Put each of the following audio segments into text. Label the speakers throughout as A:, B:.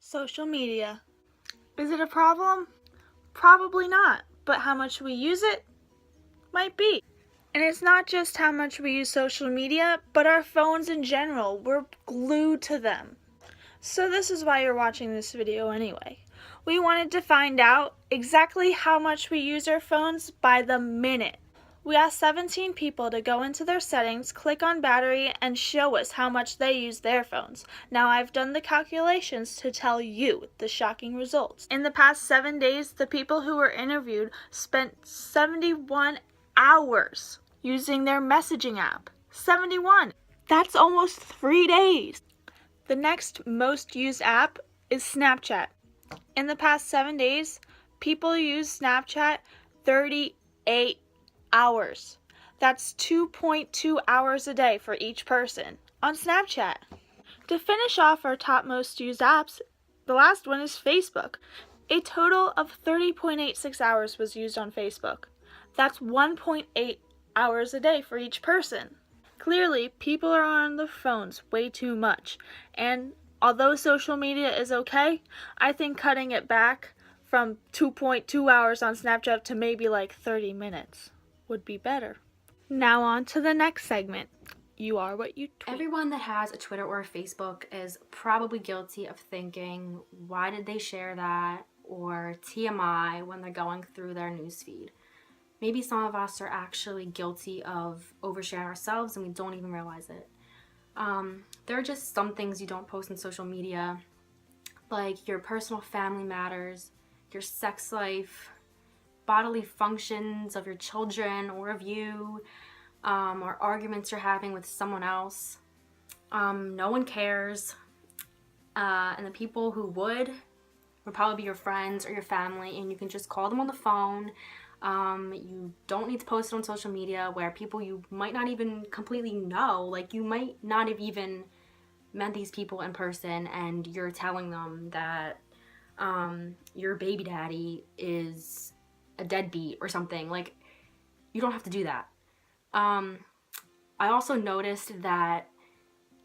A: Social media. Is it a problem? Probably not, but how much we use it might be. And it's not just how much we use social media, but our phones in general. We're glued to them. So this is why you're watching this video anyway. We wanted to find out exactly how much we use our phones by the minute. We asked 17 people to go into their settings, click on battery, and show us how much they use their phones. Now I've done the calculations to tell you the shocking results. In the past 7 days, the people who were interviewed spent 71 hours using their messaging app. 71! That's almost 3 days. The next most used app is Snapchat. In the past 7 days, people use Snapchat 38 hours. That's 2.2 hours a day for each person on Snapchat. To finish off our top most used apps, the last one is Facebook. A total of 30.86 hours was used on Facebook. That's 1.8 hours a day for each person. Clearly, people are on their phones way too much, and although social media is okay, I think cutting it back from 2.2 hours on Snapchat to maybe like 30 minutes would be better. Now on to the next segment. You are what you tweet.
B: Everyone that has a Twitter or a Facebook is probably guilty of thinking, why did they share that? Or TMI when they're going through their newsfeed. Maybe some of us are actually guilty of oversharing ourselves and we don't even realize it. There are just some things you don't post on social media, like your personal family matters, your sex life, bodily functions of your children or of you, or arguments you're having with someone else. No one cares, and the people who would probably be your friends or your family, and you can just call them on the phone. You don't need to post it on social media where people you might not even completely know, like you might not have even met these people in person, and you're telling them that your baby daddy is a deadbeat or something. Like, you don't have to do that. I also noticed that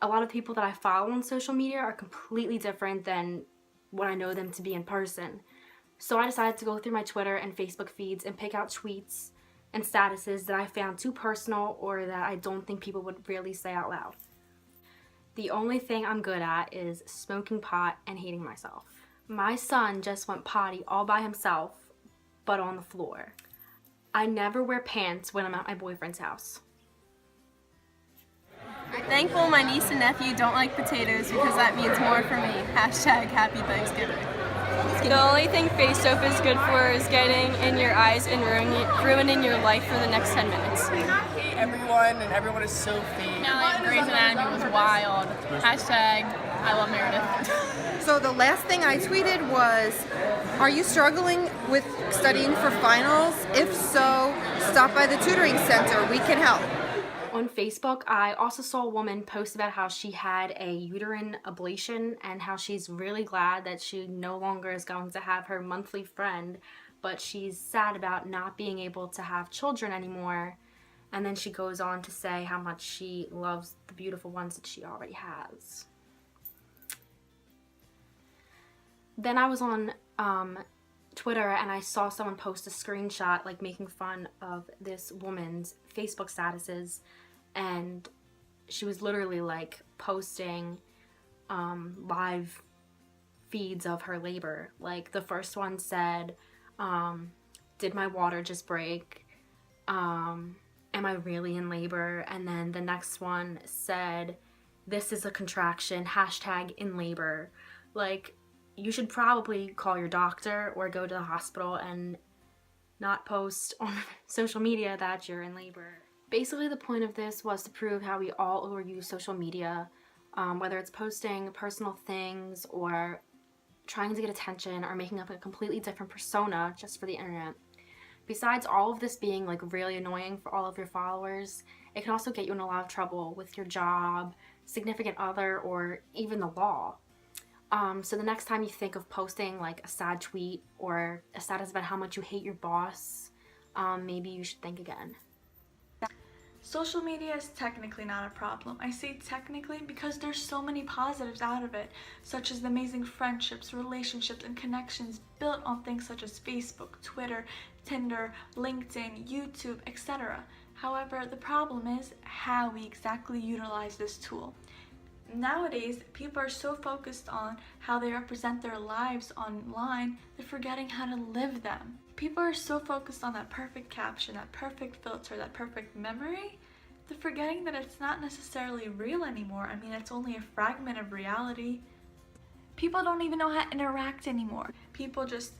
B: a lot of people that I follow on social media are completely different than what I know them to be in person. So I decided to go through my Twitter and Facebook feeds and pick out tweets and statuses that I found too personal or that I don't think people would really say out loud. The only thing I'm good at is smoking pot and hating myself. My son just went potty all by himself, but on the floor. I never wear pants when I'm at my boyfriend's house.
C: I'm thankful my niece and nephew don't like potatoes because that means more for me. Hashtag Happy Thanksgiving. The only thing face soap is good for is getting in your eyes and ruining your life for the next 10 minutes.
D: I hate everyone and everyone is so fake.
C: Grey's Anatomy was wild. Hashtag I love Meredith.
E: So the last thing I tweeted was, are you struggling with studying for finals? If so, stop by the tutoring center. We can help.
B: On Facebook, I also saw a woman post about how she had a uterine ablation and how she's really glad that she no longer is going to have her monthly friend, but she's sad about not being able to have children anymore. And then she goes on to say how much she loves the beautiful ones that she already has. Then I was on Twitter and I saw someone post a screenshot like making fun of this woman's Facebook statuses, and she was literally like posting live feeds of her labor. Like the first one said, did my water just break? Am I really in labor? And then the next one said, this is a contraction, hashtag in labor. Like, you should probably call your doctor or go to the hospital and not post on social media that you're in labor. Basically, the point of this was to prove how we all overuse social media, whether it's posting personal things or trying to get attention or making up a completely different persona just for the internet. Besides all of this being like really annoying for all of your followers, it can also get you in a lot of trouble with your job, significant other, or even the law. So the next time you think of posting like a sad tweet or a status about how much you hate your boss, maybe you should think again.
A: Social media is technically not a problem. I say technically because there's so many positives out of it, such as the amazing friendships, relationships, and connections built on things such as Facebook, Twitter, Tinder, LinkedIn, YouTube, etc. However, the problem is how we exactly utilize this tool. Nowadays, people are so focused on how they represent their lives online, they're forgetting how to live them. People are so focused on that perfect caption, that perfect filter, that perfect memory, they're forgetting that it's not necessarily real anymore. I mean, it's only a fragment of reality. People don't even know how to interact anymore. People just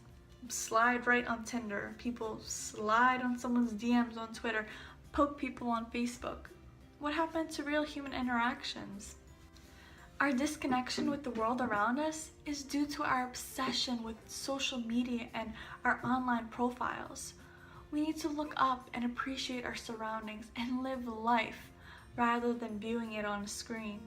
A: slide right on Tinder. People slide on someone's DMs on Twitter, poke people on Facebook. What happened to real human interactions? Our disconnection with the world around us is due to our obsession with social media and our online profiles. We need to look up and appreciate our surroundings and live life rather than viewing it on a screen.